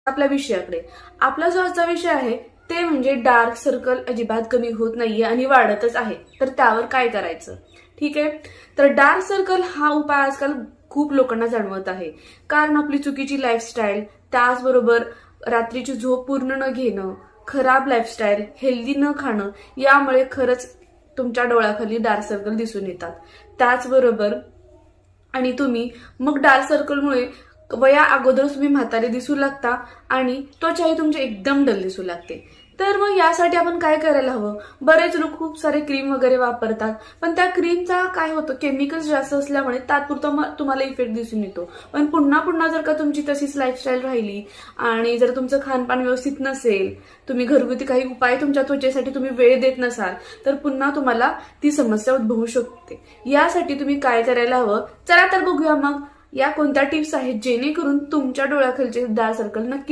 आपल्या विषयाकडे. आपला जो आजचा विषय आहे ते म्हणजे डार्क सर्कल अजिबात कमी होत नाहीये आणि वाढतच आहे, तर त्यावर काय करायचं. ठीक आहे, तर डार्क सर्कल हा उपाय आजकाल खूप लोकांना जाणवत आहे, कारण आपली चुकीची लाईफस्टाईल, त्याचबरोबर रात्रीची झोप पूर्ण न घेणं, खराब लाईफस्टाईल, हेल्दी न खाणं, यामुळे खरंच तुमच्या डोळ्याखाली डार्क सर्कल दिसून येतात. त्याचबरोबर आणि तुम्ही मग डार्क सर्कलमुळे वया अगोदरच तुम्ही म्हातारे दिसू लागता आणि त्वचाही तुमची एकदम डल दिसू लागते. तर मग यासाठी आपण काय करायला हवं. बरेच लोक खूप सारे क्रीम वगैरे वापरतात, पण त्या क्रीमचा काय होतं, केमिकल्स जास्त असल्यामुळे तात्पुरता तुम्हाला इफेक्ट दिसून येतो. पण पुन्हा पुन्हा जर का तुमची तशीच लाईफस्टाईल राहिली आणि जर तुमचं खानपान व्यवस्थित नसेल, तुम्ही घरगुती काही उपाय तुमच्या त्वचेसाठी तुम्ही वेळ देत नसाल, तर पुन्हा तुम्हाला ती समस्या उद्भवू शकते. यासाठी तुम्ही काय करायला हवं, चला तर बघूया मग या कोणत्या टिप्स आहेत जेणेकरून तुमच्या डोळ्याखालचे डार्क सर्कल नक्की